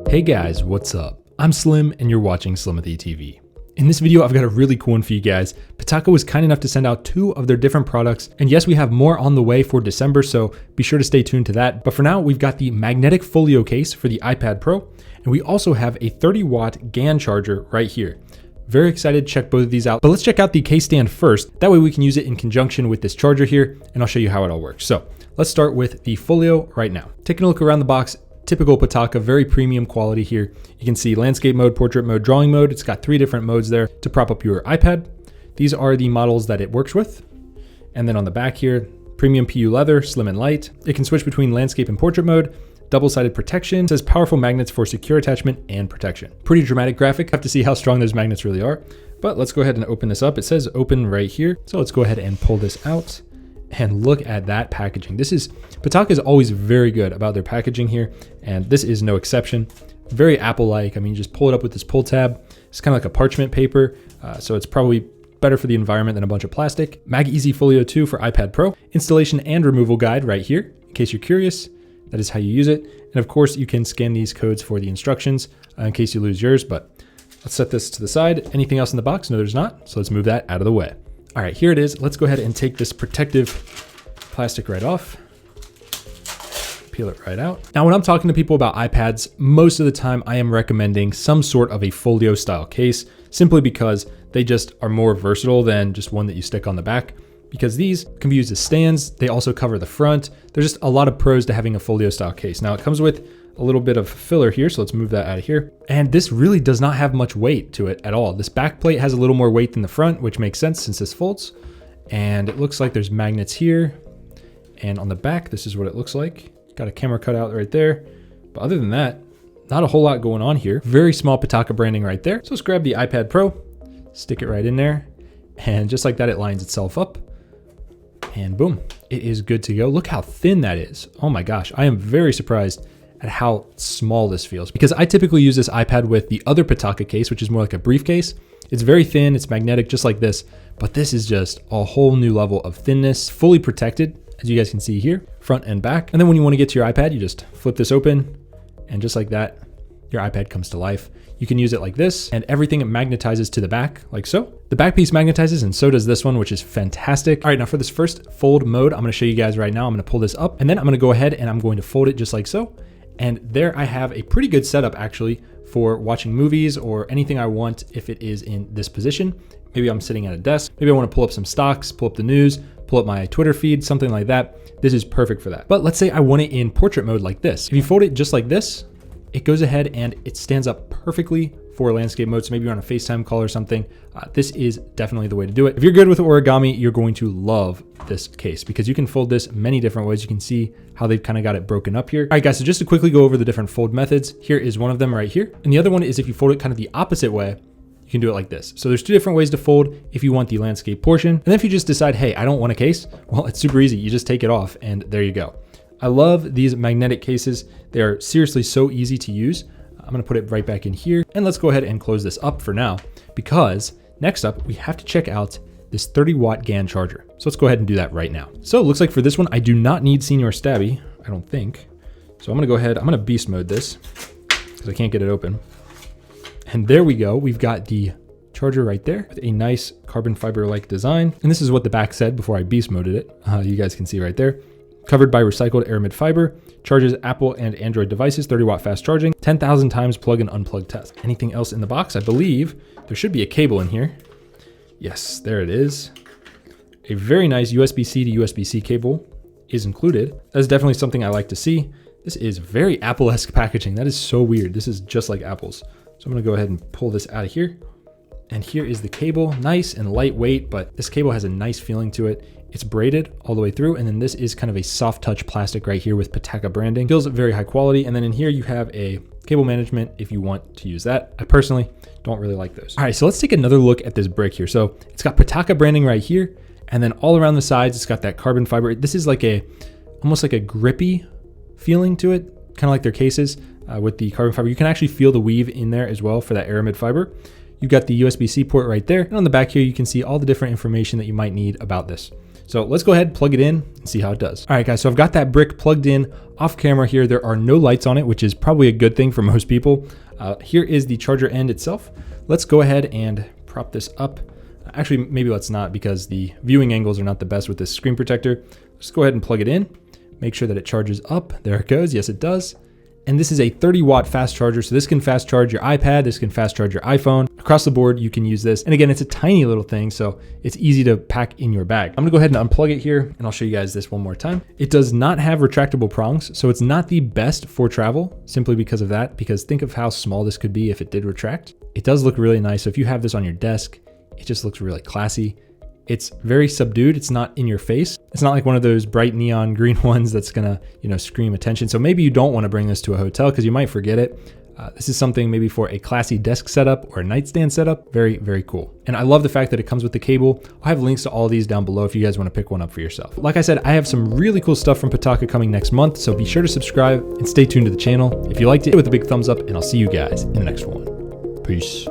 Hey guys, what's up? I'm Slim and you're watching Slimothy TV. In this video, I've got a really cool one for you guys. Pitaka was kind enough to send out 2 of their different products. And yes, we have more on the way for December, so be sure to stay tuned to that. But for now, we've got the magnetic folio case for the iPad Pro, and we also have a 30-watt GaN charger right here. Very excited to check both of these out. But let's check out the case stand first. That way we can use it in conjunction with this charger here, and I'll show you how it all works. So let's start with the folio right now. Taking a look around the box, typical Pitaka, very premium quality here. You can see landscape mode, portrait mode, drawing mode. It's got 3 different modes there to prop up your iPad. These are the models that it works with. And then on the back here, premium PU leather, slim and light. It can switch between landscape and portrait mode. Double-sided protection. It says powerful magnets for secure attachment and protection. Pretty dramatic graphic. Have to see how strong those magnets really are. But let's go ahead and open this up. It says open right here. So let's go ahead and pull this out. And look at that packaging. Pitaka is always very good about their packaging here, and this is no exception. Very Apple-like. I mean, you just pull it up with this pull tab. It's kind of like a parchment paper, so it's probably better for the environment than a bunch of plastic. MagEZ Folio 2 for iPad Pro. Installation and removal guide right here, in case you're curious. That is how you use it. And of course, you can scan these codes for the instructions in case you lose yours, but let's set this to the side. Anything else in the box? No, there's not. So let's move that out of the way. All right, here it is. Let's go ahead and take this protective plastic right off. Peel it right out. Now, when I'm talking to people about iPads, most of the time I am recommending some sort of a folio style case, simply because they just are more versatile than just one that you stick on the back, because these can be used as stands. They also cover the front. There's just a lot of pros to having a folio style case. Now, it comes with a little bit of filler here, so let's move that out of here. And this really does not have much weight to it at all. This back plate has a little more weight than the front, which makes sense since this folds. And it looks like there's magnets here. And on the back, this is what it looks like. Got a camera cutout right there. But other than that, not a whole lot going on here. Very small Pitaka branding right there. So let's grab the iPad Pro, stick it right in there. And just like that, it lines itself up. And boom, it is good to go. Look how thin that is. Oh my gosh, I am very surprised at how small this feels, because I typically use this iPad with the other Pitaka case, which is more like a briefcase. It's very thin, it's magnetic just like this, but this is just a whole new level of thinness, fully protected, as you guys can see here, front and back. And then when you want to get to your iPad, you just flip this open, and just like that, your iPad comes to life. You can use it like this, and everything magnetizes to the back, like so. The back piece magnetizes, and so does this one, which is fantastic. All right, now for this first fold mode, I'm gonna show you guys right now. I'm gonna pull this up, and then I'm gonna go ahead and I'm going to fold it just like so. And there I have a pretty good setup actually for watching movies or anything I want if it is in this position. Maybe I'm sitting at a desk. Maybe I want to pull up some stocks, pull up the news, pull up my Twitter feed, something like that. This is perfect for that. But let's say I want it in portrait mode like this. If you fold it just like this, it goes ahead and it stands up perfectly for landscape mode. So maybe you're on a FaceTime call or something. This is definitely the way to do it. If you're good with origami, you're going to love this case because you can fold this many different ways. You can see how they've kind of got it broken up here. All right, guys, so just to quickly go over the different fold methods, here is one of them right here. And the other one is if you fold it kind of the opposite way, you can do it like this. So there's 2 different ways to fold if you want the landscape portion. And then if you just decide, hey, I don't want a case, well, it's super easy. You just take it off and there you go. I love these magnetic cases. They are seriously so easy to use. I'm gonna put it right back in here, and let's go ahead and close this up for now, because next up we have to check out this 30-watt GaN charger. So let's go ahead and do that right now. So it looks like for this one, I do not need Senior Stabby, I don't think. So I'm gonna go ahead, I'm gonna beast mode this, because I can't get it open. And there we go, we've got the charger right there with a nice carbon fiber-like design. And this is what the back said before I beast moded it. You guys can see right there. Covered by recycled aramid fiber, charges Apple and Android devices, 30-watt fast charging, 10,000 times plug and unplug test. Anything else in the box? I believe there should be a cable in here. Yes, there it is. A very nice USB-C to USB-C cable is included. That's definitely something I like to see. This is very Apple-esque packaging. That is so weird. This is just like Apple's. So I'm gonna go ahead and pull this out of here. And here is the cable, nice and lightweight, but this cable has a nice feeling to it. It's braided all the way through, and then this is kind of a soft touch plastic right here with Pitaka branding. Feels very high quality, and then in here you have a cable management if you want to use that. I personally don't really like those. All right, so let's take another look at this brick here. So it's got Pitaka branding right here, and then all around the sides, it's got that carbon fiber. This is like almost like a grippy feeling to it, kind of like their cases with the carbon fiber. You can actually feel the weave in there as well for that aramid fiber. You've got the USB-C port right there. And on the back here, you can see all the different information that you might need about this. So let's go ahead, plug it in and see how it does. All right guys, so I've got that brick plugged in off camera here. There are no lights on it, which is probably a good thing for most people. Here is the charger end itself. Let's go ahead and prop this up. Actually, maybe let's not, because the viewing angles are not the best with this screen protector. Just go ahead and plug it in. Make sure that it charges up. There it goes. Yes, it does. And this is a 30-watt fast charger. So this can fast charge your iPad. This can fast charge your iPhone. Across the board, you can use this. And again, it's a tiny little thing, so it's easy to pack in your bag. I'm gonna go ahead and unplug it here, and I'll show you guys this one more time. It does not have retractable prongs, so it's not the best for travel, simply because of that, because think of how small this could be if it did retract. It does look really nice. So if you have this on your desk, it just looks really classy. It's very subdued. It's not in your face. It's not like one of those bright neon green ones that's gonna, scream attention. So maybe you don't want to bring this to a hotel because you might forget it. This is something maybe for a classy desk setup or a nightstand setup. Very, very cool. And I love the fact that it comes with the cable. I'll have links to all these down below if you guys want to pick one up for yourself. Like I said, I have some really cool stuff from Pitaka coming next month, so be sure to subscribe and stay tuned to the channel. If you liked it, hit it with a big thumbs up, and I'll see you guys in the next one. Peace.